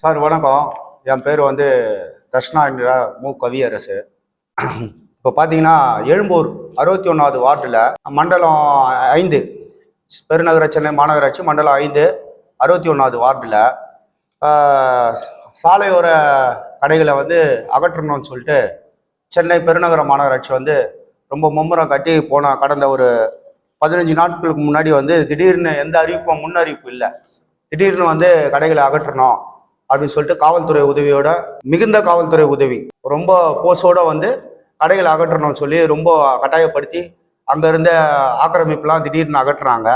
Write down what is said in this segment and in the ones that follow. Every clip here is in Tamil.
சார் வணக்கம். என் பேர் வந்து தர்ஷனா என்கிற மு கவியரசு. இப்போ பார்த்தீங்கன்னா எழும்பூர் 61வது வார்டில் மண்டலம் 5 பெருநகர சென்னை மாநகராட்சி மண்டலம் 5 61வது வார்டில் சாலையோர கடைகளை வந்து அகற்றணும்னு சொல்லிட்டு சென்னை பெருநகர மாநகராட்சி வந்து ரொம்ப மும்முரம் கட்டி கடந்த ஒரு 15 நாட்களுக்கு முன்னாடி வந்து திடீர்னு எந்த அறிவிப்பும் முன்னறிவிப்பு இல்லை. திடீர்னு வந்து கடைகளை அகற்றணும் அப்படின்னு சொல்லிட்டு காவல்துறை உதவியோட மிகுந்த காவல்துறை உதவி ரொம்ப போஸோட வந்து கடைகளை அகற்றணும்னு சொல்லி ரொம்ப கட்டாயப்படுத்தி அங்கே இருந்த ஆக்கிரமிப்புலாம் திடீர்னு அகற்றுறாங்க.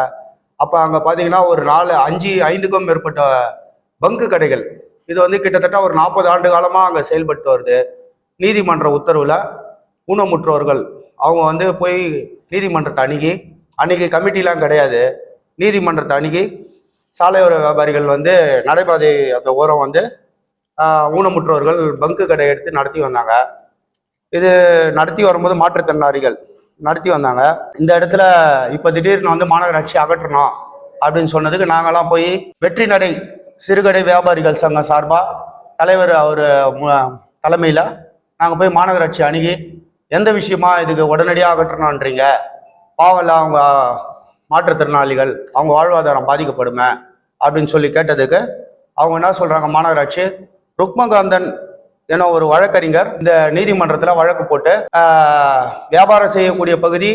அப்போ அங்கே பார்த்தீங்கன்னா ஒரு 5க்கும் மேற்பட்ட பங்கு கடைகள், இது வந்து கிட்டத்தட்ட ஒரு 40 ஆண்டு காலமாக அங்கே செயல்பட்டு வருது. நீதிமன்ற உத்தரவில் ஊனமுற்றோர்கள் அவங்க வந்து போய் நீதிமன்றத்தை அன்னைக்கு கமிட்டிலாம் கிடையாது, நீதிமன்றத்தை அணுகி சாலையோர வியாபாரிகள் வந்து நடைபாதை அந்த ஓரம் வந்து ஊனமுற்றோர்கள் பங்கு கடை எடுத்து நடத்தி வந்தாங்க. இது நடத்தி வரும்போது மாற்றுத்திறனாளிகள் நடத்தி வந்தாங்க. இந்த இடத்துல இப்போ திடீர்னு வந்து மாநகராட்சி அகற்றணும் அப்படின்னு சொன்னதுக்கு நாங்கள்லாம் போய் வெற்றி நடை சிறுகடை வியாபாரிகள் சங்கம் சார்பாக தலைவர் அவர் தலைமையில் நாங்கள் போய் மாநகராட்சி அணுகி எந்த விஷயமா இதுக்கு உடனடியாக அகற்றணுன்றீங்க, பாவம்ல அவங்க மாற்றுத்திறனாளிகள் அவங்க வாழ்வாதாரம் பாதிக்கப்படுமே அப்படின்னு சொல்லி கேட்டதுக்கு அவங்க என்ன சொல்றாங்க, மாநகராட்சி ருக்மகாந்தன் என ஒரு வழக்கறிஞர் இந்த நீதிமன்றத்தில் வழக்கு போட்டு வியாபாரம் செய்யக்கூடிய பகுதி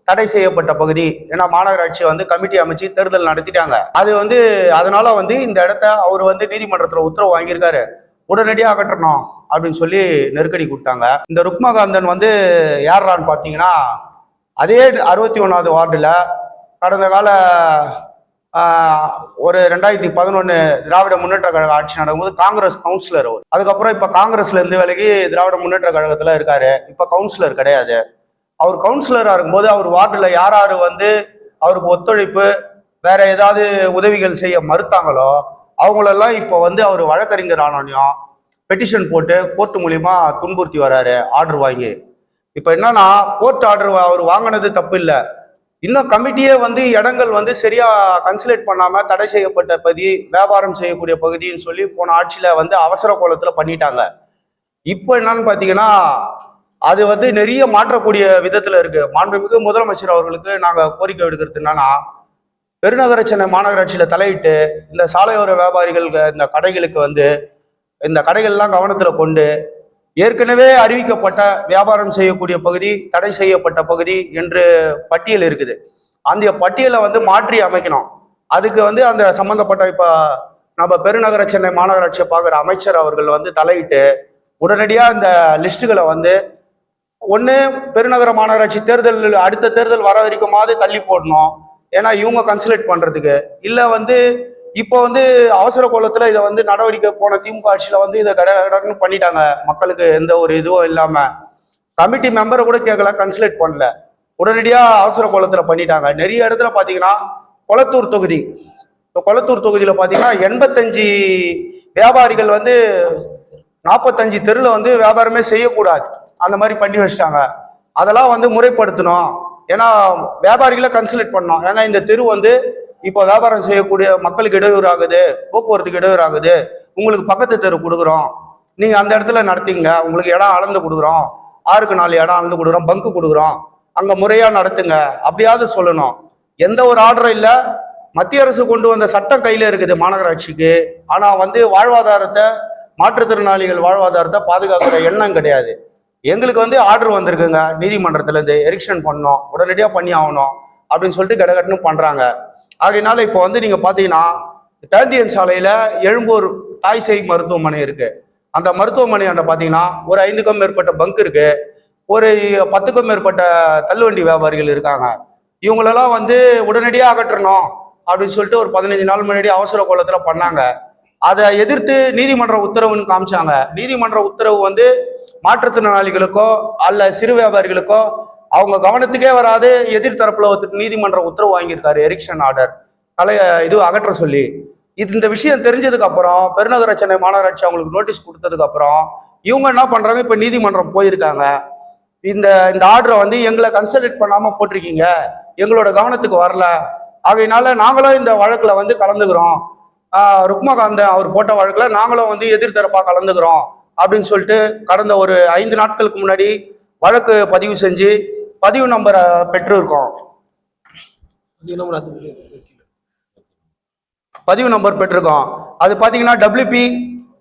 தடை செய்யப்பட்ட பகுதி, ஏன்னா மாநகராட்சி வந்து கமிட்டி அமைச்சு தேர்தல் நடத்திட்டாங்க. அது வந்து அதனால வந்து இந்த இடத்த அவர் வந்து நீதிமன்றத்தில் உத்தரவு வாங்கியிருக்காரு, உடனடியாக அகற்றணும் அப்படின்னு சொல்லி நெருக்கடி கொடுத்தாங்க. இந்த ருக்மகாந்தன் வந்து யாரான்னு பார்த்தீங்கன்னா அதே 61வது வார்டில் கடந்த கால ஒரு 2011 திராவிட முன்னேற்ற கழக ஆட்சி நடக்கும்போது காங்கிரஸ் கவுன்சிலர் அவர். அதுக்கப்புறம் இப்போ காங்கிரஸ்ல இருந்து விலகி திராவிட முன்னேற்ற கழகத்துல இருக்காரு. இப்போ கவுன்சிலர் கிடையாது. அவர் கவுன்சிலராக இருக்கும்போது அவர் வார்டில் யார் வந்து அவருக்கு ஒத்துழைப்பு வேற ஏதாவது உதவிகள் செய்ய மறுத்தாங்களோ அவங்களெல்லாம் இப்போ வந்து அவர் வழக்கறிஞர் ஆனோனையும் பெட்டிஷன் போட்டு கோர்ட் மூலியமா துன்புறுத்தி வராரு, ஆர்டர் வாங்கி. இப்போ என்னன்னா கோர்ட் ஆர்டர் அவர் வாங்கினது தப்பு இல்லை, இன்னும் கமிட்டியே வந்து இடங்கள் வந்து சரியா கன்சல்ட் பண்ணாம தடை செய்யப்பட்ட பகுதி வியாபாரம் செய்யக்கூடிய பகுதின்னு சொல்லி போன ஆட்சியில வந்து அவசர கோலத்துல பண்ணிட்டாங்க. இப்போ என்னன்னு பாத்தீங்கன்னா அது வந்து நிறைய மாற்றக்கூடிய விதத்துல இருக்கு. மாண்புமிகு முதலமைச்சர் அவர்களுக்கு நாங்க கோரிக்கை விடுக்கிறது என்னன்னா, பெருநகர சென்னை மாநகராட்சியில தலையிட்டு இந்த சாலையோர வியாபாரிகள் இந்த கடைகளுக்கு வந்து இந்த கடைகள்லாம் கவனத்துல கொண்டு ஏற்கனவே அறிவிக்கப்பட்ட வியாபாரம் செய்யக்கூடிய பகுதி தடை செய்யப்பட்ட பகுதி என்று பட்டியல் இருக்குது, அந்த பட்டியலை வந்து மாற்றி அமைக்கணும். அதுக்கு வந்து அந்த சம்பந்தப்பட்ட இப்ப நம்ம பெருநகர சென்னை மாநகராட்சியை பார்க்குற அமைச்சர் அவர்கள் வந்து தலையிட்டு உடனடியாக இந்த லிஸ்ட்டுகளை வந்து ஒன்று பெருநகர மாநகராட்சி தேர்தல் அடுத்த தேர்தல் வர வரைக்குமாவது தள்ளி போடணும், ஏன்னா இவங்க கன்சல்ட் பண்றதுக்கு இல்லை. வந்து இப்போ வந்து அவசர கோலத்துல இதை வந்து நடவடிக்கை போன திமுக ஆட்சியில வந்து இதை கடன்னு பண்ணிட்டாங்க. மக்களுக்கு எந்த ஒரு இதுவும் இல்லாம கமிட்டி மெம்பரை கூட கேட்கல, கன்சல்ட் பண்ணல, உடனடியா அவசர கோலத்துல பண்ணிட்டாங்க. நிறைய இடத்துல பாத்தீங்கன்னா கொளத்தூர் தொகுதியில பாத்தீங்கன்னா 85 வியாபாரிகள் வந்து 45 தெருல வந்து வியாபாரமே செய்யக்கூடாது அந்த மாதிரி பண்ணி வச்சிட்டாங்க. அதெல்லாம் வந்து முறைப்படுத்தணும், ஏன்னா வியாபாரிகளை கன்சல்ட் பண்ணணும். ஏன்னா இந்த தெரு வந்து இப்போ வியாபாரம் செய்யக்கூடிய மக்களுக்கு இடையூறு ஆகுது, போக்குவரத்துக்கு இடையூறு ஆகுது, உங்களுக்கு பக்கத்து தெரு கொடுக்குறோம், நீங்க அந்த இடத்துல நடத்திங்க, உங்களுக்கு இடம் அளந்து கொடுக்குறோம், 6க்கு 4 இடம் அளந்து கொடுக்குறோம், பங்கு கொடுக்குறோம், அங்க முறையா நடத்துங்க அப்படியாவது சொல்லணும். எந்த ஒரு ஆர்டரும் இல்லை. மத்திய அரசு கொண்டு வந்த சட்டம் கையில இருக்குது மாநகராட்சிக்கு, ஆனா வந்து வாழ்வாதாரத்தை மாற்றுத்திறனாளிகள் வாழ்வாதாரத்தை பாதுகாக்கிற எண்ணம் கிடையாது. எங்களுக்கு வந்து ஆர்டர் வந்திருக்குங்க நீதிமன்றத்துல இருந்து, எரிக்ஷன் பண்ணோம், உடனடியா பண்ணி ஆகணும் அப்படின்னு சொல்லிட்டு கடகட்டுன்னு பண்றாங்க. ஆகையினால இப்போ வந்து நீங்க பாத்தீங்கன்னா பேந்தியன் சாலையில எழும்பூர் தாய்சேய் மருத்துவமனை இருக்கு. அந்த மருத்துவமனையாண்ட பாத்தீங்கன்னா ஒரு 5க்கும் மேற்பட்ட பங்க் இருக்கு, ஒரு 10க்கும் மேற்பட்ட தள்ளுவண்டி வியாபாரிகள் இருக்காங்க. இவங்களெல்லாம் வந்து உடனடியாக அகற்றணும் அப்படின்னு சொல்லிட்டு ஒரு 15 நாள் முன்னாடி அவசர கோலத்துல பண்ணாங்க. அதை எதிர்த்து நீதிமன்ற உத்தரவுன்னு காமிச்சாங்க. நீதிமன்ற உத்தரவு வந்து மாற்றுத்திறனாளிகளுக்கோ அல்ல சிறு வியாபாரிகளுக்கோ அவங்க கவனத்துக்கே வராது. எதிர்த்தரப்புல நீதிமன்ற உத்தரவு வாங்கியிருக்காரு, எரிக்ஷன் ஆர்டர் இது அகற்ற சொல்லி. இந்த விஷயம் தெரிஞ்சதுக்கு அப்புறம் பெருநகர சென்னை மாநகராட்சி அவங்களுக்கு நோட்டீஸ் கொடுத்ததுக்கு அப்புறம் இவங்க என்ன பண்றாங்க, இப்ப நீதிமன்றம் போயிருக்காங்க. இந்த ஆர்டரை வந்து எங்களை கன்சல்ட் பண்ணாம போட்டிருக்கீங்க, எங்களோட கவனத்துக்கு வரல, ஆகையினால நாங்களும் இந்த வழக்குல வந்து கலந்துக்கிறோம், ருக்மகாந்தன் அவர் போட்ட வழக்குல நாங்களும் வந்து எதிர்த்தரப்பா கலந்துக்கிறோம் அப்படின்னு சொல்லிட்டு கடந்த ஒரு 5 நாட்களுக்கு முன்னாடி வழக்கு பதிவு செஞ்சு பதிவு நம்பரை பெற்றிருக்கோம். பதிவு நம்பர் பெற்றிருக்கோம். அது பாத்தீங்கன்னா WP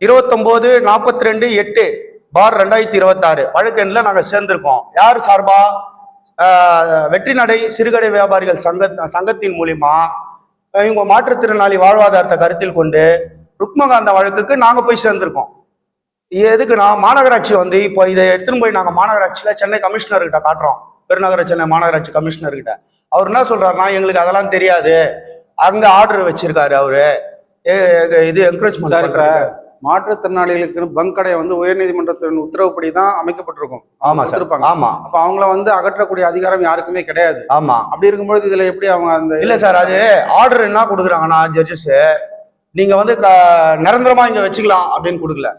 2942/8/2026 வழக்கு எண்ணில் நாங்கள் சேர்ந்திருக்கோம். யார் சார்பா? வெற்றி நடை சிறுகடை வியாபாரிகள் சங்கத்தின் மூலியமா இவங்க மாற்றுத்திறனாளி வாழ்வாதாரத்தை கருத்தில் கொண்டு ருக்மகாந்த வழக்குக்கு நாங்க போய் சேர்ந்திருக்கோம். எதுக்குன்னா மாநகராட்சி வந்து இப்போ இதை எடுத்துன்னு போய் நாங்கள் மாநகராட்சியில சென்னை கமிஷனர்கிட்ட காட்டுறோம். பெருநகர சென்னை மாநகராட்சி கமிஷனர்கிட்ட அவர் என்ன சொல்றாருன்னா, எங்களுக்கு அதெல்லாம் தெரியாது, அங்க ஆர்டர் வச்சிருக்காரு அவரு, இது என்கரேஜ்மெண்ட். மாற்றுத்திறனாளிகளுக்கு பங்க் கடை வந்து உயர்நீதிமன்றத்தின் உத்தரவுப்படி தான் அமைக்கப்பட்டிருக்கும். ஆமா சார். ஆமா. அப்ப அவங்கள வந்து அகற்றக்கூடிய அதிகாரம் யாருக்குமே கிடையாது. ஆமா. அப்படி இருக்கும்போது இதுல எப்படி அவங்க அந்த இல்ல சார், அது ஆர்டர் என்ன கொடுக்குறாங்கன்னா ஜட்ஜஸ், நீங்க வந்து நிரந்தரமா இங்க வச்சுக்கலாம் அப்படின்னு கொடுக்கல.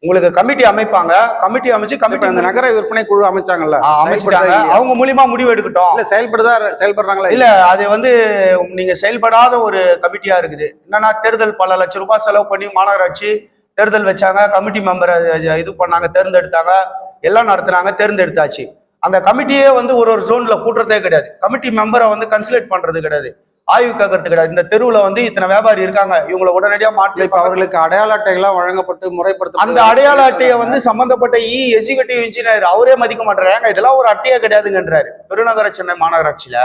உங்களுக்கு கமிட்டி அமைப்பாங்க, கமிட்டி அமைச்சு கமிட்டி அந்த நகர விற்பனை குழு அமைச்சாங்கல்ல, அமைச்சிட்டாங்க, அவங்க மூலியமா முடிவு எடுக்கட்டும். இல்ல செயல்படுறாங்களா? இல்ல, அது வந்து நீங்க செயல்படாத ஒரு கமிட்டியா இருக்குது. என்னன்னா, தேர்தல் பல லட்சம் ரூபாய் செலவு பண்ணி மாநகராட்சி தேர்தல் வச்சாங்க, கமிட்டி மெம்பரை இது பண்ணாங்க, தேர்ந்தெடுத்தாங்க, எல்லாம் நடத்துனாங்க, தேர்ந்தெடுத்தாச்சு. அந்த கமிட்டியே வந்து ஒரு ஜோன்ல கூட்டுறதே கிடையாது, கமிட்டி மெம்பரை வந்து கன்சல்ட் பண்றது கிடையாது, ஆய்வு கேட்கறது கிடையாது. இந்த தெருவுல வந்து இத்தனை வியாபாரி இருக்காங்க, இவங்களை உடனடியா மாற்றி அவர்களுக்கு அடையாள அட்டைகள்லாம் வழங்கப்பட்டு முறைப்படுத்த, அந்த அடையாள அட்டையை வந்து சம்பந்தப்பட்ட எக்ஸிகூட்டிவ் இன்ஜினியர் அவரே மதிக்க மாட்டாங்க. இதெல்லாம் ஒரு அட்டையா கிடையாதுங்கன்றாரு. பெருநகர சென்னை மாநகராட்சியில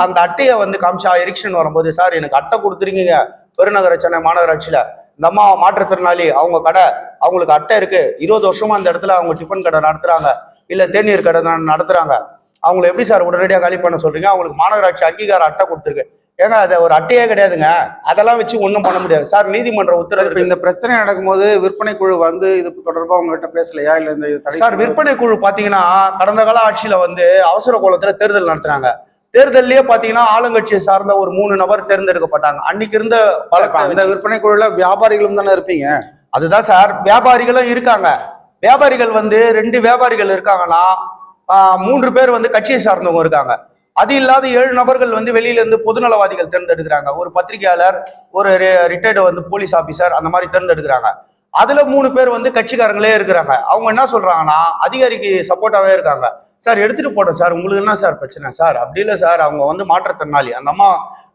அந்த அட்டையை வந்து காமிச்சா எரிக்ஷன் வரும்போது, சார் எனக்கு அட்டை கொடுத்துருக்கீங்க பெருநகர சென்னை மாநகராட்சியில, இந்த அம்மா மாற்றுத்திறனாளி, அவங்க கடை, அவங்களுக்கு அட்டை இருக்கு, 20 வருஷமா அந்த இடத்துல அவங்க டிஃபன் கடை நடத்துறாங்க, இல்ல தேநீர் கடை நடத்துறாங்க, அவங்களை எப்படி சார் உடனடியாக காலி பண்ண சொல்றீங்க? அவங்களுக்கு மாநகராட்சி அங்கீகார அட்டை கொடுத்துருக்கு. ஏங்க அது ஒரு அட்டையே கிடையாதுங்க, அதெல்லாம் வச்சு ஒன்றும் பண்ண முடியாது சார். நீதிமன்ற உத்தரவு. இந்த பிரச்சனை நடக்கும்போது விற்பனை குழு வந்து இது தொடர்பாக உங்ககிட்ட பேசலையா? இல்ல இந்த சார், விற்பனை குழு பாத்தீங்கன்னா கடந்த கால ஆட்சியில வந்து அவசர கோலத்துல தேர்தல் நடத்துறாங்க. தேர்தலே பாத்தீங்கன்னா ஆளுங்கட்சியை சார்ந்த ஒரு 3 நபர் தேர்ந்தெடுக்கப்பட்டாங்க. அன்னைக்கு இருந்த இந்த விற்பனை குழுல வியாபாரிகளும் தானே இருப்பீங்க? அதுதான் சார், வியாபாரிகளும் இருக்காங்க. வியாபாரிகள் வந்து 2 வியாபாரிகள் இருக்காங்கன்னா 3 பேர் வந்து கட்சியை சார்ந்தவங்க இருக்காங்க. அது இல்லாத 7 நபர்கள் வந்து வெளியில இருந்து பொதுநலவாதிகள் தேர்ந்தெடுக்கிறாங்க. ஒரு பத்திரிகையாளர், ஒரு ரிட்டையர்டு வந்து போலீஸ் ஆபீசர், அந்த மாதிரி தேர்ந்தெடுக்கிறாங்க. அதுல 3 பேர் வந்து கட்சிக்காரங்களே இருக்கிறாங்க. அவங்க என்ன சொல்றாங்கன்னா, அதிகாரிக்கு சப்போர்ட்டாவே இருக்காங்க. சார் எடுத்துட்டு போட்டோம் சார், உங்களுக்கு என்ன சார் பிரச்சனை சார்? அப்படி இல்லை சார், அவங்க வந்து மாற்றுத்திறனாளி, அந்த அம்மா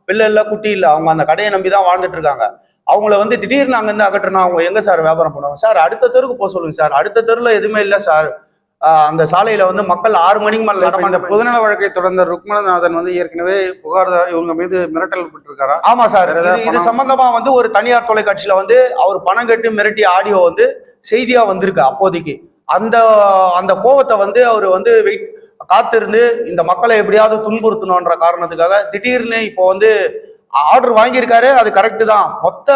பிள்ளை இல்லை குட்டி இல்லை, அவங்க அந்த கடையை நம்பி தான் வாழ்ந்துட்டு இருக்காங்க. அவங்கள வந்து திடீர்னு அங்கேருந்து அகற்றினா அவங்க எங்க சார் வியாபாரம் பண்ணுவாங்க? சார் அடுத்த தெருவுக்கு போக சொல்லுங்க சார். அடுத்த தெருவில் எதுவுமே இல்லை சார். அந்த சாலையில வந்து மக்கள் 6 மணிக்கு மேல இந்த பொதுநல வழக்கை தொடர்ந்த ருக்மணநாதன் வந்து ஏற்கனவே புகார்தார் இவங்க மீது மிரட்டல் பட்டிருக்காரா? ஆமா சார், இது சம்பந்தமா வந்து ஒரு தனியார் தொலைக்காட்சியில வந்து அவர் பணம் கட்டி மிரட்டி ஆடியோ வந்து செய்தியா வந்திருக்கு. அப்போதைக்கு அந்த கோவத்தை வந்து அவர் வந்து காத்திருந்து இந்த மக்களை எப்படியாவது துன்புறுத்தணும்ன்ற காரணத்துக்காக திடீர்னு இப்போ வந்து ஆர்டர் வாங்கியிருக்காரு. அது கரெக்டு தான்.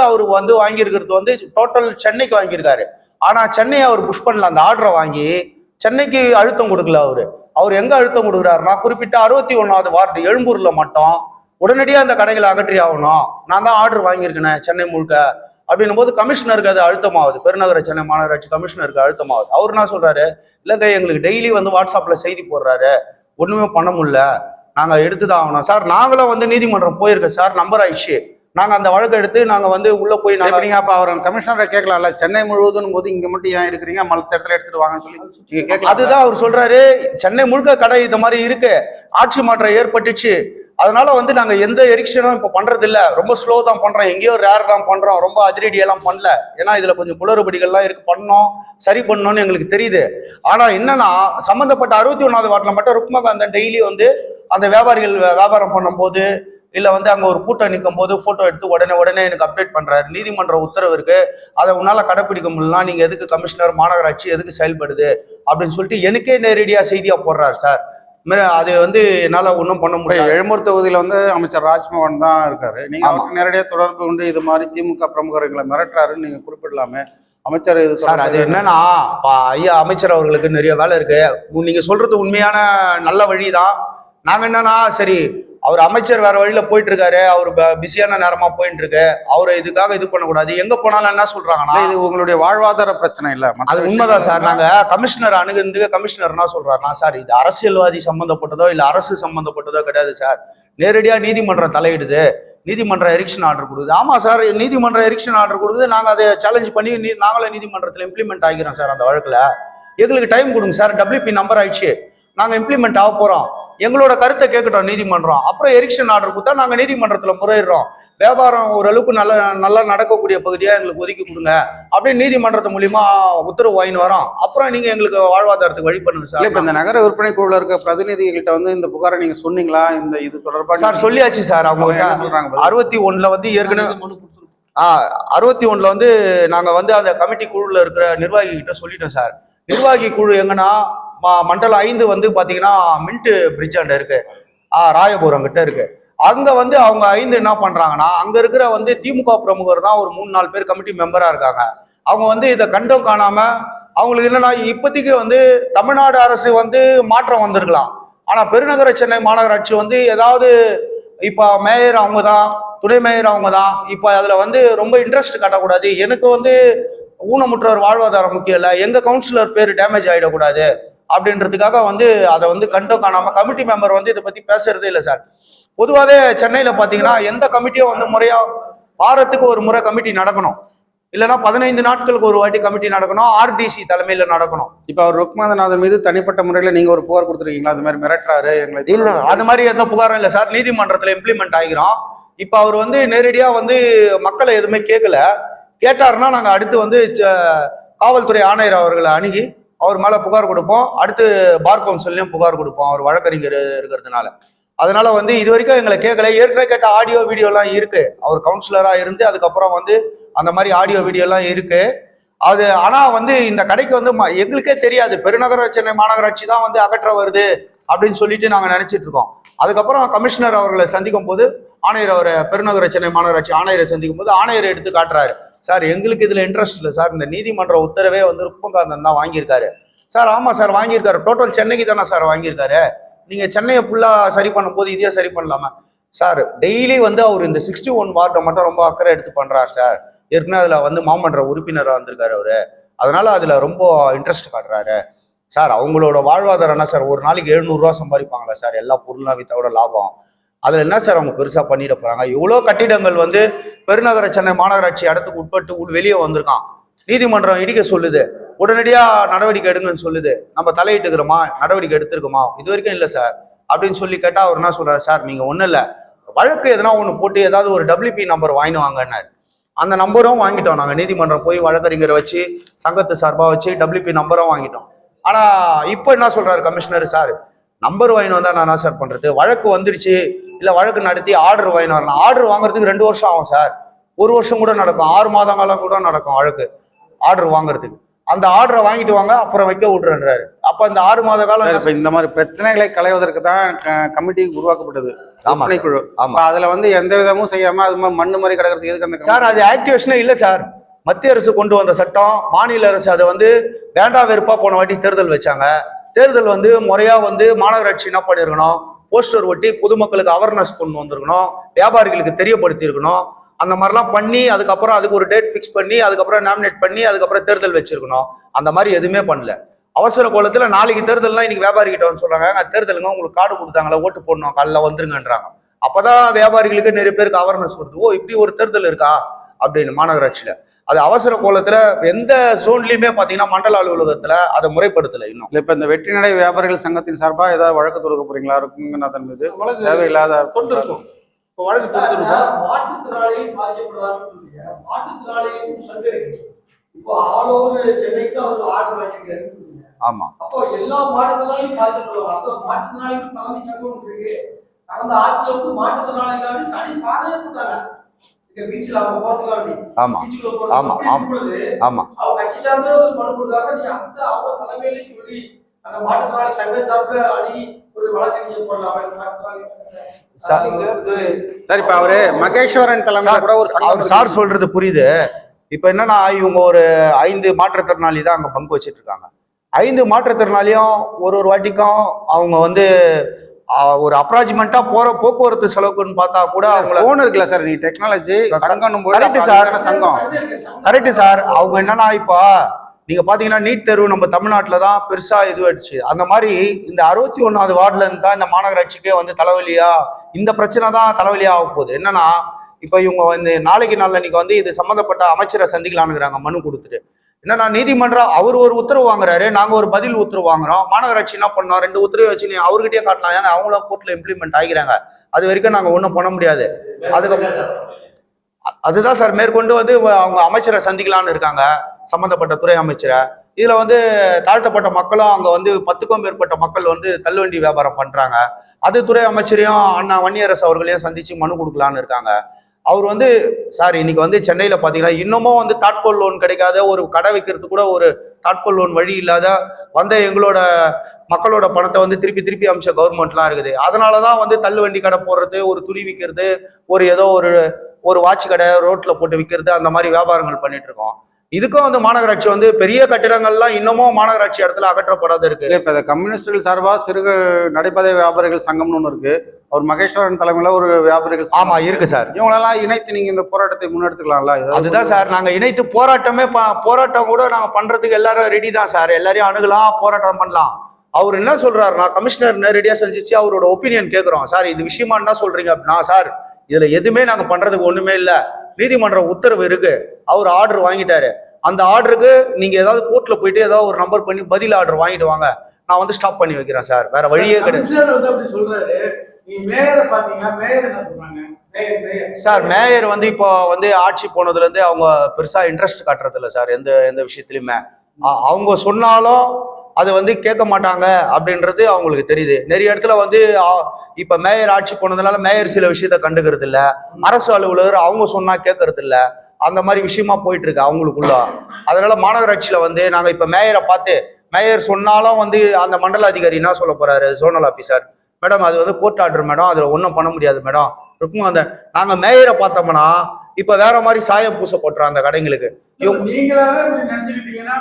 அவர் வந்து வாங்கியிருக்கிறது வந்து டோட்டல் சென்னைக்கு வாங்கியிருக்காரு. ஆனா சென்னையை அவர் புஷ் பண்ணல. அந்த ஆர்டரை வாங்கி சென்னைக்கு அழுத்தம் கொடுக்கல. அவர் எங்க அழுத்தம் கொடுக்குறாருன்னா, குறிப்பிட்ட 61வது வார்டு எழும்பூர்ல மட்டும் உடனடியா அந்த கடைகளை அகற்றி ஆகணும், நான் தான் ஆர்டர் வாங்கியிருக்கேன் சென்னை முழுக்க அப்படின்னும் போது கமிஷனருக்கு அது அழுத்தமாகுது. பெருநகர சென்னை மாநகராட்சி கமிஷனருக்கு அழுத்தமாகுது. அவர் என்ன சொல்றாரு, இல்லைங்க எங்களுக்கு டெய்லி வந்து வாட்ஸ்அப்ல செய்தி போடுறாரு, ஒண்ணுமே பண்ண முடியல, நாங்க எடுத்துதான் ஆகணும் சார். நாங்களும் வந்து நீதிமன்றம் போயிருக்கோம் சார், நம்பர் ஆயிடுச்சு, நாங்க அந்த வழக்கை எடுத்து நாங்க வந்து உள்ள போய் நீங்க அப்ப அவர் கமிஷனரை கேட்கலாம்ல, சென்னை முழுவதும் போது இங்க மட்டும் ஏன் எடுக்கிறீங்க, மற்ற இடத்துல எடுத்துட்டு வாங்கன்னு சொல்லி நீங்க கேட்கலாம். அதுதான் அவர் சொல்றாரு, சென்னை முழுக்க கடை இந்த மாதிரி இருக்கு, ஆட்சி மாற்றம் ஏற்பட்டுச்சு, அதனால வந்து நாங்க எந்த எரிக்ஷனும் இப்ப பண்றது இல்ல, ரொம்ப ஸ்லோ தான் பண்றோம், எங்கேயோ ரேர் தான் பண்றோம், ரொம்ப அதிரடி எல்லாம் பண்ணல, ஏன்னா இதுல கொஞ்சம் குளறுபடிகள்லாம் இருக்கு, பண்ணோம் சரி பண்ணணும்னு எங்களுக்கு தெரியுது. ஆனா என்னன்னா, சம்பந்தப்பட்ட 61வது வார்டில் மட்டும் ருக்மகாந்தன் டெய்லி வந்து அந்த வியாபாரிகள் வியாபாரம் பண்ணும் போது இல்ல வந்து அங்க ஒரு கூட்டம் நிற்கும் போது போட்டோ எடுத்து உடனே எனக்கு அப்டேட் பண்றாரு. நீதிமன்ற உத்தரவு இருக்கு, அதை உன்னால கடைப்பிடிக்க முடியலாம், நீங்க எதுக்கு கமிஷனர் மாநகராட்சி எதுக்கு செயல்படுது அப்படின்னு சொல்லிட்டு எனக்கே நேரடியா செய்தியா போடுறாரு சார். அது வந்து என்னால ஒன்றும் பண்ண முடியாது. எழும்பூர் தொகுதியில வந்து அமைச்சர் ராஜ்மோகன் தான் இருக்காரு. நீங்க அவருக்கு நேரடியாக தொடர்பு கொண்டு இது மாதிரி திமுக பிரமுகர்களை மிரட்டுறாருன்னு நீங்க குறிப்பிடலாமே அமைச்சர்? சார் அது என்னன்னா, ஐயா அமைச்சர் அவர்களுக்கு நிறைய வேலை இருக்கு. நீங்க சொல்றது உண்மையான நல்ல வழிதான். நாங்க என்னன்னா, சரி அவர் அமைச்சர் வேற வழியில போயிட்டு இருக்காரு, அவரு பிஸியான நேரமா போயிட்டு இருக்கு, அவரை இதுக்காக இது பண்ணக்கூடாது. எங்க போனாலும் என்ன சொல்றாங்கன்னா, இது உங்களுடைய வாழ்வாதார பிரச்சனை இல்ல. அது உண்மைதான் சார். நாங்க கமிஷனர் அணுகுந்து கமிஷனர் என்ன சொல்றாருன்னா, சார் இது அரசியல்வாதி சம்பந்தப்பட்டதோ இல்ல அரசு சம்பந்தப்பட்டதோ கிடையாது சார், நேரடியா நீதிமன்றம் தலையிடுது, நீதிமன்ற எரிக்ஷன் ஆர்டர் கொடுக்குது. ஆமா சார், நீதிமன்ற எரிக்ஷன் ஆர்டர் கொடுக்குது. நாங்க அதை சேலஞ்ச் பண்ணி நாங்களே நீதிமன்றத்தில் இம்ப்ளிமெண்ட் ஆகிறோம் சார். அந்த வழக்குல எங்களுக்கு டைம் கொடுங்க சார். WP நம்பர் ஆயிடுச்சு, நாங்க இம்ப்ளிமெண்ட் ஆக போறோம், எங்களோட கருத்தை கேட்கட்டும் நீதிமன்றம். அப்புறம் எரிக்ஷன் ஆர்டர் கொடுத்தா நாங்க நீதிமன்றத்துல முறையிடுறோம். வியாபாரம் ஓரளவுக்கு நல்லா நடக்கக்கூடிய பகுதியா எங்களுக்கு ஒதுக்கி கொடுங்க அப்படின்னு நீதிமன்றத்து மூலியமா உத்தரவு வாங்கி வரோம். அப்புறம் நீங்க எங்களுக்கு வாழ்வாதாரத்துக்கு வழி பண்ணுங்க சார். இப்ப இந்த நகர விற்பனை குழுல இருக்க பிரதிநிதிகள்கிட்ட வந்து இந்த புகாரை நீங்க சொன்னீங்களா? இந்த இது தொடர்பாக சார் சொல்லியாச்சு சார். அவங்க என்ன சொல்றாங்க? 61 வந்து ஏற்கனவே 61 வந்து நாங்க வந்து அந்த கமிட்டி குழுல இருக்கிற நிர்வாகி கிட்ட சொல்லிட்டோம் சார். நிர்வாகி குழு எங்கன்னா மண்டலம் 5 வந்து பாத்தீங்கன்னா மின்ட் பிரிட்ஜ் ஆண்ட இருக்கு, ராயபுரம் கிட்ட இருக்கு. அங்க வந்து அவங்க 5 என்ன பண்றாங்கன்னா, அங்க இருக்கிற வந்து திமுக பிரமுகர் தான் ஒரு 3-4 பேர் கமிட்டி மெம்பரா இருக்காங்க. அவங்க வந்து இதை கண்டும் காணாம, அவங்களுக்கு என்னன்னா இப்போதைக்கு வந்து தமிழ்நாடு அரசு வந்து மாற்றம் வந்திருக்கலாம், ஆனா பெருநகர சென்னை மாநகராட்சி வந்து ஏதாவது இப்ப மேயர் அவங்க தான், துணை மேயர் அவங்க தான், இப்ப அதுல வந்து ரொம்ப இன்ட்ரெஸ்ட் காட்டக்கூடாது. எனக்கு வந்து ஊனமுற்றோர் வாழ்வாதாரம் முக்கியம் இல்லை, எங்க கவுன்சிலர் பேர் டேமேஜ் ஆயிடக்கூடாது அப்படின்றதுக்காக வந்து அதை வந்து கண்டும் காணாம கமிட்டி மெம்பர் வந்து இதை பத்தி பேசுறதே இல்லை சார். பொதுவாகவே சென்னையில பாத்தீங்கன்னா எந்த கமிட்டியும் வந்து முறையா வாரத்துக்கு ஒரு முறை கமிட்டி நடக்கணும், இல்லைன்னா 15 நாட்களுக்கு ஒரு வாட்டி கமிட்டி நடக்கணும், RDC தலைமையில நடக்கணும். இப்ப அவர் ருக்மநாதன் மீது தனிப்பட்ட முறையில நீங்க ஒரு புகார் கொடுத்துருக்கீங்களா? அது மாதிரி மிரட்டுறாரு எங்களை? இல்ல, அது மாதிரி எந்த புகாரும் இல்லை சார். நீதிமன்றத்துல இம்ப்ளிமெண்ட் ஆகிறோம். இப்ப அவர் வந்து நேரடியா வந்து மக்களை எதுவுமே கேட்கல. கேட்டாருன்னா நாங்க அடுத்து வந்து காவல்துறை ஆணையர் அவர்களை அணுகி அவர் மேல புகார் கொடுப்போம். அடுத்து பார் கவுன்சிலையும் புகார் கொடுப்போம், அவர் வழக்கறிஞர் இருக்கிறதுனால. அதனால வந்து இது வரைக்கும் எங்களை கேட்கல. ஏற்கனவே கேட்ட ஆடியோ வீடியோ எல்லாம் இருக்கு, அவர் கவுன்சிலரா இருந்து அதுக்கப்புறம் வந்து அந்த மாதிரி ஆடியோ வீடியோ எல்லாம் இருக்கு. அது ஆனா வந்து இந்த கடைக்கு வந்து எங்களுக்கே தெரியாது, பெருநகர சென்னை மாநகராட்சி தான் வந்து அகற்ற வருது அப்படின்னு சொல்லிட்டு நாங்க நினைச்சிட்டு இருக்கோம். அதுக்கப்புறம் கமிஷனர் அவர்களை சந்திக்கும் போது, ஆணையர் அவரை பெருநகர சென்னை மாநகராட்சி ஆணையரை சந்திக்கும் போது ஆணையரை எடுத்து காட்டுறாரு. சார் எங்களுக்கு இதுல இன்ட்ரெஸ்ட் இல்லை சார், இந்த நீதிமன்ற உத்தரவே வந்து ருக்மகாந்தன் தான் வாங்கியிருக்காரு. சார் ஆமா சார் வாங்கியிருக்காரு, டோட்டல் சென்னைக்கு தானே சார் வாங்கியிருக்காரு, நீங்க சென்னையை ஃபுல்லா சரி பண்ணும் போது இதே சரி பண்ணலாமா சார்? டெய்லி வந்து அவர் இந்த 61 வார்டை மட்டும் ரொம்ப அக்கறை எடுத்து பண்றாரு சார். ஏற்கனவே அதுல வந்து மாமன்ற உறுப்பினராக வந்திருக்காரு அவரு, அதனால அதுல ரொம்ப இன்ட்ரெஸ்ட் காட்டுறாரு சார். அவங்களோட வாழ்வாதாரம் என்ன சார், ஒரு நாளைக்கு 700 ரூபா சம்பாதிப்பாங்களா சார், எல்லா பொருளாக வித்தோட லாபம். அதுல என்ன சார் அவங்க பெருசா பண்ணிட போறாங்க? இவ்வளோ கட்டிடங்கள் வந்து பெருநகர சென்னை மாநகராட்சி இடத்துக்கு உட்பட்டு வெளியே வந்திருக்கான். நீதிமன்றம் இடிக்க சொல்லுது, உடனடியா நடவடிக்கை எடுங்கன்னு சொல்லுது. நம்ம தலையிட்டுக்கிறோமா, நடவடிக்கை எடுத்திருக்கோமா? இது வரைக்கும் இல்லை சார் அப்படின்னு சொல்லி கேட்டா அவர் என்ன சொல்றாரு, சார் நீங்க ஒன்றும் இல்லை, வழக்கு எதனா ஒன்று போட்டு ஏதாவது ஒரு WP நம்பர் வாங்கிட்டு வாங்கினார். அந்த நம்பரும் வாங்கிட்டோம் நாங்கள். நீதிமன்றம் போய் வழக்கறிஞரை வச்சு சங்கத்து சார்பாக வச்சு WP நம்பரும் வாங்கிட்டோம். ஆனா இப்போ என்ன சொல்றாரு கமிஷனர், சார் நம்பர் வாங்கிட்டு வந்தா நான் என்ன சார் பண்றது, வழக்கு வந்துடுச்சு, இல்லை வழக்கு நடத்தி ஆர்டர் வாங்கிட்டு வரலாம். ஆர்டர் வாங்குறதுக்கு 2 வருஷம் ஆகும் சார், 1 வருஷம் கூட நடக்கும், 6 மாதங்களாம் கூட நடக்கும் வழக்கு ஆர்டர் வாங்குறதுக்கு. அந்த ஆர்டரை வாங்கிட்டு வாங்க அப்புறம் வைக்க விட்டுறன்றாரு. அப்ப இந்த 6 மாத காலம் இந்த மாதிரி பிரச்சனைகளை களைவதற்கு தான் கமிட்டி உருவாக்கப்பட்டது, குழு. அதுல வந்து எந்த விதமும் செய்யாம அது மண்ணு மாதிரி கிடக்கிறது எதுக்கு அந்த சார்? அது ஆக்டிவேஷனே இல்லை சார். மத்திய அரசு கொண்டு வந்த சட்டம், மாநில அரசு அதை வந்து வேண்டா வெறுப்பா போன வாட்டி தேர்தல் வச்சாங்க. தேர்தல் வந்து முறையா வந்து மாநகராட்சி என்ன பண்ணிருக்கணும், போஸ்டர் ஒட்டி பொதுமக்களுக்கு அவேர்னஸ் கொண்டு வந்திருக்கணும், வியாபாரிகளுக்கு தெரியப்படுத்தி இருக்கணும். அந்த மாதிரிலாம் பண்ணி அதுக்கப்புறம் அதுக்கு ஒரு டேட் ஃபிக்ஸ் பண்ணி அதுக்கப்புறம் நாமினேட் பண்ணி அதுக்கப்புறம் தேர்தல் வச்சிருக்கணும். அந்த மாதிரி எதுவுமே பண்ணல. அவசர கோலத்துல நாளைக்கு தேர்தல்லாம் இன்னைக்கு வியாபாரி கிட்ட வந்து சொல்றாங்க, தேர்தலுங்க உங்களுக்கு கார்டு கொடுத்தாங்களா, ஓட்டு போடணும் காலைல வந்துருங்கன்றாங்க. அப்பதான் வியாபாரிகளுக்கு நிறைய பேருக்கு அவேர்னஸ் வருது, ஓ இப்படி ஒரு தேர்தல் இருக்கா அப்படின்னு மாநகராட்சியில. அது அவசர கோலத்துல எந்த ஜோன்லயுமே பாத்தீங்கன்னா மண்டல அலுவலகத்துல அதை முறைப்படுத்தல இன்னும். இப்ப இந்த வெற்றி நடை வியாபாரிகள் சங்கத்தின் சார்பா ஏதாவது வழக்கு தொடுக்க போறீங்களா? ருக்மநாதன் மீது தேவையில்லாத தொடுத்திருக்கும். இப்போ வழக்கு தொடுத்திருக்கும். மாற்றுத்திறனாளிகள் பாதிக்கப்படுறாங்கன்னு சொல்றீங்க. மாற்றுத்திறனாளிகளுக்கும் சங்கம் இருக்கு. இப்போ ஆல் ஓவர் சென்னைக்கு அவர் ஆர்டர் வாங்கியிருக்காரு. ஆமா. அப்போ எல்லா மாற்றுத்திறனாளியும் பாதிக்கப்படுவாங்க. அப்போ மாற்றுத்திறனாளிகள் தலைமை சங்கம் இருக்கு. கடந்த ஆட்சியில வந்து மாற்றுத்திறனாளிகள் தனி பாதையே போட்டாங்க. பீச்சில் அவங்க போறதுக்காக வேண்டி. ஆமா ஆமா ஆமா. அவங்க கட்சி சார்ந்தவர்கள் மனு கொடுத்தாங்க. நீங்க அந்த அவங்க தலைமையில சொல்லி அந்த மாற்றுத்திறனாளி சங்க சார்பில் அணி ஒரு வழக்கறிஞர் போடலாமா? சார் இப்ப அவரு மகேஸ்வரன் தலைமையில கூட ஒரு சார் சொல்றது புரியுது. இப்ப என்னன்னா இவங்க ஒரு 5 மாற்றுத்திறனாளி தான் அங்க பங்கு வச்சிட்டு இருக்காங்க. 5 மாற்றுத்திறனாளியும் ஒரு வாட்டிக்கும் அவங்க வந்து ஒரு அப்ராச்மெண்டா போற போக்குவரத்து செலவுக்குன்னு பார்த்தா கூட அவங்கள போன் இருக்குல்ல சார், நீ டெக்னாலஜி சங்கம் கரெக்ட் சார், சங்கம் கரெக்ட் சார். அவங்க என்னன்னா இப்ப நீங்க பாத்தீங்கன்னா நீட் தேர்வு நம்ம தமிழ்நாட்டில் தான் பெருசா இதுவாயிடுச்சு. அந்த மாதிரி இந்த 61வது வார்டுல இருந்து தான் இந்த மாநகராட்சிக்கே வந்து தலைவலியா, இந்த பிரச்சனை தான் தலைவலியா ஆக போகுது. என்னன்னா இப்ப இவங்க வந்து நாளைக்கு நாளன்னைக்கு வந்து இது சம்மந்தப்பட்ட அமைச்சரை சந்திக்கலான்னுங்கிறாங்க மனு கொடுத்துட்டு. என்னன்னா நீதிமன்றம் அவர் ஒரு உத்தரவு வாங்குறாரு, நாங்க ஒரு பதில் உத்தரவு வாங்குறோம். மாநகராட்சி என்ன பண்ணோம், 2 உத்தரவு வச்சு நீ அவர்கிட்டயே காட்டலாம். ஏன்னா அவங்களும் கோர்ட்ல இம்ப்ளிமெண்ட் ஆகிறாங்க. அது வரைக்கும் நாங்க ஒன்றும் பண்ண முடியாது. அதுதான் சார் மேற்கொண்டு வந்து அவங்க அமைச்சரை சந்திக்கலான்னு இருக்காங்க, சம்பந்தப்பட்ட துறை அமைச்சரை. இதுல வந்து தாழ்த்தப்பட்ட மக்களும் அங்க வந்து 10க்கும் மேற்பட்ட மக்கள் வந்து தள்ளுவண்டி வியாபாரம் பண்றாங்க. அது துறை அமைச்சரையும் அண்ணா வன்னியரசு அவர்களையும் சந்திச்சு மனு கொடுக்கலான்னு இருக்காங்க. அவர் வந்து சார் இன்னைக்கு வந்து சென்னையில பாத்தீங்கன்னா இன்னமும் வந்து தாட்கோல் லோன் கிடைக்காத, ஒரு கடை வைக்கிறது கூட ஒரு தாட்கோல் லோன் வழி இல்லாத வந்த எங்களோட மக்களோட பணத்தை வந்து திருப்பி அமிச்ச கவர்மெண்ட்லாம் இருக்குது. அதனாலதான் வந்து தள்ளுவண்டி கடை போடுறது, ஒரு துணி விற்கிறது, ஏதோ ஒரு வாட்ச் கடை ரோட்ல போட்டு விற்கிறது, அந்த மாதிரி வியாபாரங்கள் பண்ணிட்டு இருக்கோம். இதுக்கும் வந்து மாநகராட்சி வந்து பெரிய கட்டிடங்கள்லாம் இன்னமும் மாநகராட்சி இடத்துல அகற்றப்படாத இருக்கு. இப்ப இந்த கம்யூனிஸ்டுகள் சார்பா சிறு நடைபாதை வியாபாரிகள் சங்கம்னு ஒன்று இருக்கு. அவர் மகேஸ்வரன் தலைமையில ஒரு வியாபாரிகள் ஆமா இருக்கு சார். இவங்களெல்லாம் இணைத்து நீங்க இந்த போராட்டத்தை முன்னெடுத்துக்கலாம்ல? அதுதான் சார், நாங்க இணைத்து போராட்டம் கூட நாங்க பண்றதுக்கு எல்லாரும் ரெடி தான் சார். எல்லாரையும் அணுகலாம், போராட்டம் பண்ணலாம். அவர் என்ன சொல்றாருன்னா, கமிஷனர் நேரடியா செஞ்சிச்சு அவரோட ஒப்பீனியன் கேட்கிறோம். சார் இது விஷயமா என்ன சொல்றீங்க அப்படின்னா, சார் இதுல எதுவுமே நாங்க பண்றதுக்கு ஒண்ணுமே இல்லை, நீதிமன்ற உத்தரவு இருக்கு, அவர் ஆர்டர் வாங்கிட்டாரு, அந்த ஆர்டருக்கு நீங்க ஏதாவது கோர்ட்ல போயிட்டு ஏதாவது ஒரு நம்பர் பண்ணி பதில் ஆர்டர் வாங்கிட்டு வாங்க, நான் வந்து ஸ்டாப் பண்ணி வைக்கிறேன் சார், வேற வழியே கிடையாது. சார் மேயர் வந்து இப்போ வந்து ஆட்சி போனதுல இருந்து அவங்க பெருசா இன்ட்ரெஸ்ட் காட்டுறது இல்லை சார், எந்த விஷயத்துலயுமே. அவங்க சொன்னாலும் அது வந்து கேட்க மாட்டாங்க அப்படின்றது அவங்களுக்கு தெரியுது. நிறைய இடத்துல வந்து இப்ப மேயர் ஆட்சி போனதுனால மேயர் சில விஷயத்த கண்டுக்கிறது இல்ல, அரசு அலுவலர் அவங்க சொன்னா கேட்கறது இல்ல, அந்த மாதிரி விஷயமா போயிட்டு இருக்கு அவங்களுக்குள்ள. அதனால மாநகராட்சியில வந்து நாங்க இப்ப மேயரை பார்த்து மேயர் சொன்னாலும் வந்து அந்த மண்டல அதிகாரி என்ன சொல்ல போறாரு, ஜோனல் ஆபீசர், மேடம் அது வந்து கோர்ட் ஆர்டர் மேடம், அதுல ஒன்றும் பண்ண முடியாது மேடம் இருக்கும். அந்த நாங்க மேயரை பார்த்தோம்னா இப்ப வேற மாதிரி சாயம் பூச போட்டுறோம் அந்த கடைங்களுக்கு. நீங்களாவே நினைச்சுக்கிட்டீங்கன்னா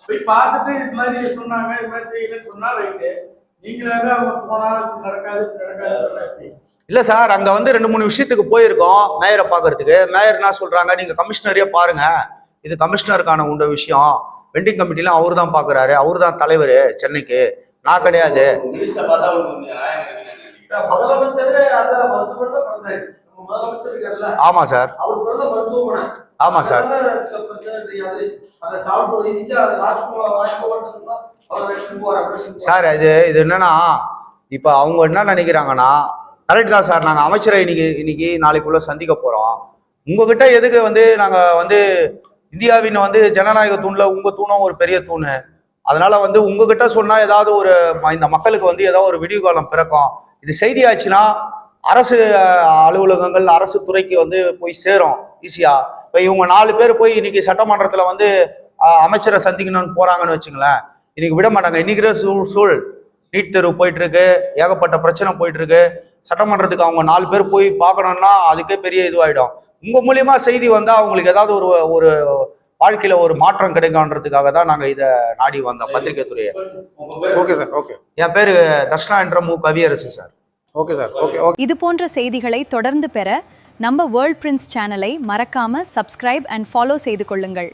போய் பார்த்துட்டு இது மாதிரி சொன்னாங்க, இது மாதிரி செய்யலன்னு சொன்னா ரைட்டு, நீங்களாவே அவங்க போனா நடக்காது. இல்ல சார், அங்க வந்து 2-3 விஷயத்துக்கு போயிருக்கோம் மேயரை பாக்குறதுக்கு. மேயர் என்ன சொல்றாங்க, நீங்க கமிஷனரே பாருங்க, இது கமிஷனருக்கான உண்ட விஷயம், வெண்டிங் கமிட்டிலாம் அவரு தான் பாக்குறாரு, அவரு தான் தலைவர் சென்னைக்கு, நான் கிடையாது. ஆமா சார், ஆமா சார். சார் இது என்னன்னா இப்ப அவங்க என்ன நினைக்கிறாங்கன்னா, கரெக்ட் தான் சார், நாங்க அமைச்சரை இன்னைக்கு நாளைக்குள்ள சந்திக்க போறோம், உங்ககிட்ட எதுக்கு வந்து நாங்க வந்து இந்தியாவின் வந்து ஜனநாயக தூண்ல உங்க தூணும் ஒரு பெரிய தூணு, அதனால வந்து உங்ககிட்ட சொன்னா ஏதாவது ஒரு இந்த மக்களுக்கு வந்து ஏதாவது ஒரு விடிவு காலம் பிறக்கும், இது செய்தி ஆச்சுன்னா அரசு அலுவலகங்கள் அரசு துறைக்கு வந்து போய் சேரும் ஈஸியா. இப்ப இவங்க 4 பேர் போய் இன்னைக்கு சட்டமன்றத்துல வந்து அமைச்சரை சந்திக்கணும்னு போறாங்கன்னு வச்சுங்களேன், இன்னைக்கு விட மாட்டாங்க. இன்னைக்கு சூழல் நீட் தேர்வு போயிட்டு இருக்கு, ஏகப்பட்ட பிரச்சனை போயிட்டு இருக்கு, சட்டமன்றத்துக்கு அவங்க 4 பேர் போய் பார்க்கணும்னா அதுக்கே பெரிய இதுவாயிடும். உங்க மூலியமா செய்தி வந்தா அவங்களுக்கு ஏதாவது ஒரு வாழ்க்கையில ஒரு மாற்றம் கிடைக்கும்ன்றதுக்காக தான் நாங்க இதை நாடி வந்தோம் பத்திரிகை துறையை. Okay sir, okay. என் பேரு தர்ஷனா என்ற கவியரசு சார். Okay sir, okay. இது போன்ற செய்திகளை தொடர்ந்து பெற நம்ம வேர்ல்ட் பிரின்ஸ் சேனலை மறக்காம சப்ஸ்கிரைப் அண்ட் ஃபாலோ செய்து கொள்ளுங்கள்.